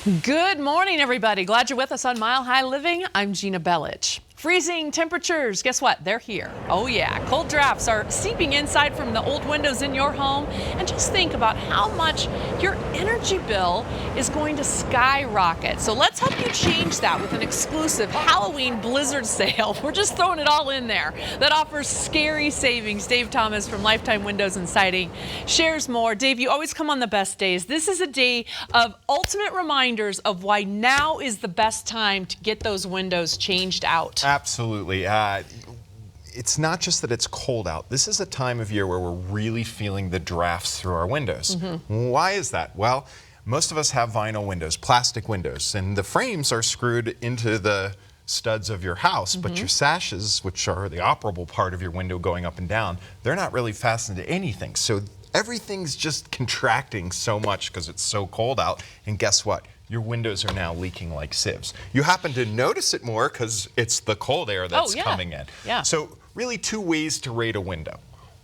Good morning, everybody. Glad you're with us on Mile High Living. I'm Gina Bellich. Freezing temperatures, guess what? They're here. Oh yeah, cold drafts are seeping inside from the old windows in your home. And just think about how much your energy bill is going to skyrocket. So let's help you change that with an exclusive Halloween blizzard sale. We're just throwing it all in there. That offers scary savings. Dave Thomas from Lifetime Windows and Siding shares more. Dave, you always come on the best days. This is a day of ultimate reminders of why now is the best time to get those windows changed out. Absolutely. It's not just that it's cold out. This is a time of year where we're really feeling the drafts through our windows. Why is that? Well, most of us have vinyl windows, plastic windows, and the frames are screwed into the studs of your house, but your sashes, which are the operable part of your window going up and down, they're not really fastened to anything. So everything's just contracting so much because it's so cold out. And guess what? Your windows are now leaking like sieves. You happen to notice it more because it's the cold air that's coming in. So really two ways to rate a window.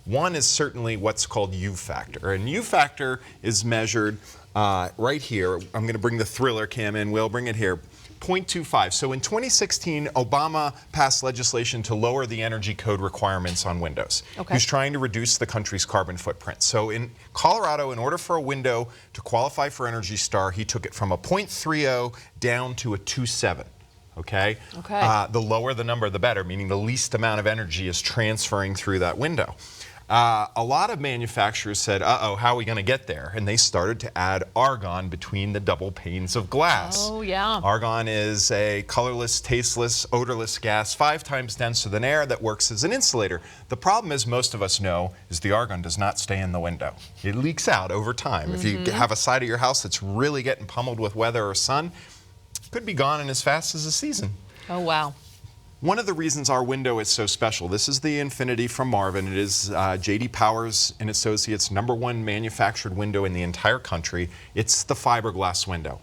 One is certainly what's called U factor. And U factor is measured right here. I'm going to bring the Thriller cam in. We'll bring it here. 0.25. So in 2016, Obama passed legislation to lower the energy code requirements on windows. He's trying to reduce the country's carbon footprint. So in Colorado, in order for a window to qualify for Energy Star, he took it from a 0.30 down to a 2.7. The lower the number, the better, meaning the least amount of energy is transferring through that window. A lot of manufacturers said, uh-oh, how are we going to get there? And they started to add argon between the double panes of glass. Argon is a colorless, tasteless, odorless gas 5 times denser than air that works as an insulator. The problem, as most of us know, is the argon does not stay in the window. It leaks out over time. If you have a side of your house that's really getting pummeled with weather or sun, it could be gone in as fast as a season. Oh, wow. One of the reasons our window is so special, this is the Infinity from Marvin. It is J.D. Powers and Associates' #1 manufactured window in the entire country. It's the fiberglass window.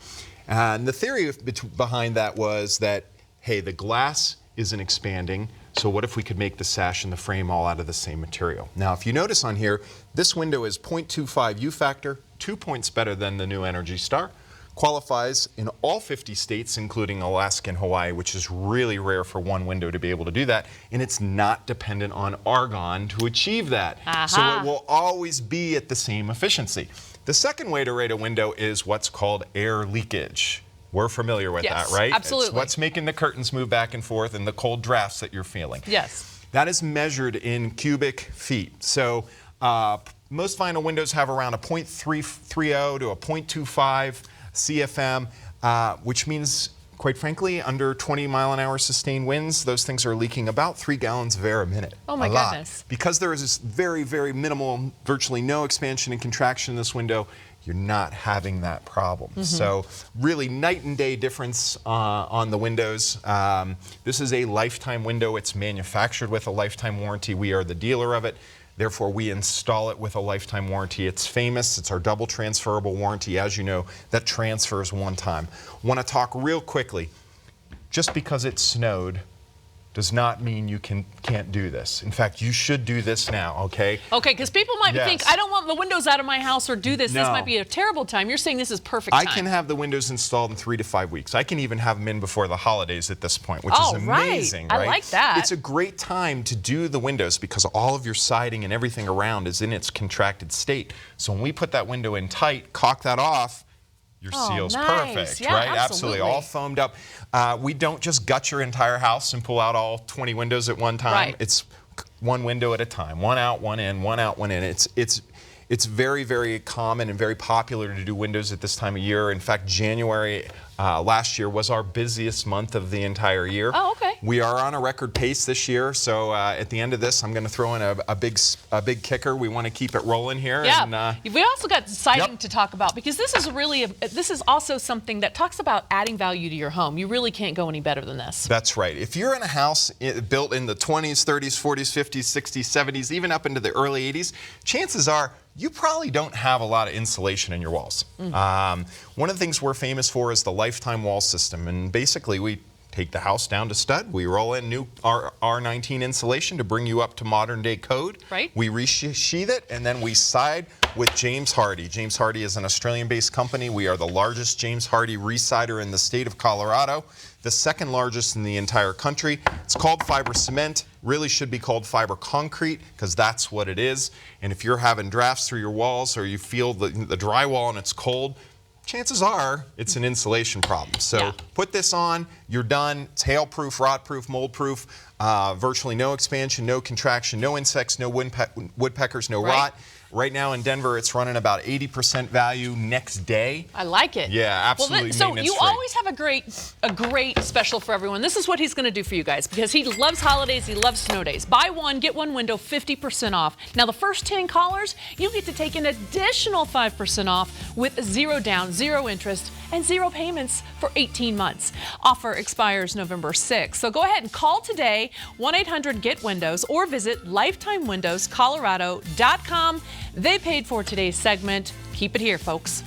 And the theory behind that was that, hey, the glass isn't expanding, so what if we could make the sash and the frame all out of the same material? Now, if you notice on here, this window is 0.25 U factor, 2 points better than the new Energy Star. Qualifies in all 50 states, including Alaska and Hawaii, which is really rare for one window to be able to do that. And it's not dependent on argon to achieve that. So it will always be at the same efficiency. The second way to rate a window is what's called air leakage. We're familiar with that, right? Absolutely. It's what's making the curtains move back and forth and the cold drafts that you're feeling. That is measured in cubic feet. So most vinyl windows have around a 0.330 to a 0.25 CFM, which means, quite frankly, under 20-mile-an-hour sustained winds, those things are leaking about 3 gallons of air a minute. Oh my goodness. Because there is this very, very minimal, virtually no expansion and contraction in this window, you're not having that problem. So really night and day difference on the windows. This is a lifetime window. It's manufactured with a lifetime warranty. We are the dealer of it. Therefore, we install it with a lifetime warranty. It's famous. It's our double transferable warranty. As you know, that transfers one time. Want to talk real quickly. Just because it snowed does not mean you can't do this. In fact, you should do this now, okay? Okay, because people might think, I don't want the windows out of my house or do this. This might be a terrible time. You're saying this is perfect time. I can have the windows installed in 3 to 5 weeks. I can even have them in before the holidays at this point, which is amazing, right? I like that. It's a great time to do the windows because all of your siding and everything around is in its contracted state. So when we put that window in tight, caulk that off, your seal's perfect, right? Absolutely, all foamed up. We don't just gut your entire house and pull out all 20 windows at one time. It's one window at a time, one out, one in, one out, one in. It's very, very common and very popular to do windows at this time of year. In fact, January last year was our busiest month of the entire year. We are on a record pace this year, so at the end of this, I'm going to throw in a big kicker. We want to keep it rolling here. And, we also got siding to talk about because this is really this is also something that talks about adding value to your home. You really can't go any better than this. That's right. If you're in a house built in the 20s, 30s, 40s, 50s, 60s, 70s, even up into the early 80s, chances are you probably don't have a lot of insulation in your walls. One of the things we're famous for is the lifetime wall system, and basically we take the house down to stud. We roll in new R19 insulation to bring you up to modern day code. Right. We resheath it, and then we side with James Hardie. James Hardie is an Australian-based company. We are the largest James Hardie resider in the state of Colorado, the second largest in the entire country. It's called fiber cement. Really should be called fiber concrete, because that's what it is. And if you're having drafts through your walls, or you feel the drywall and it's cold, chances are it's an insulation problem. So put this on, you're done. It's hail-proof, rot-proof, mold-proof, virtually no expansion, no contraction, no insects, no woodpeckers, no rot. Right now in Denver, it's running about 80% value next day. I like it. Yeah, absolutely. Well, so you always have a great special for everyone. This is what he's going to do for you guys, because he loves holidays, he loves snow days. Buy one, get one window, 50% off. Now the first 10 callers, you get to take an additional 5% off with 0 down, 0 interest, and 0 payments for 18 months. Offer expires November 6th. So go ahead and call today, 1-800-GET-WINDOWS, or visit lifetimewindowscolorado.com. They paid for today's segment. Keep it here, folks.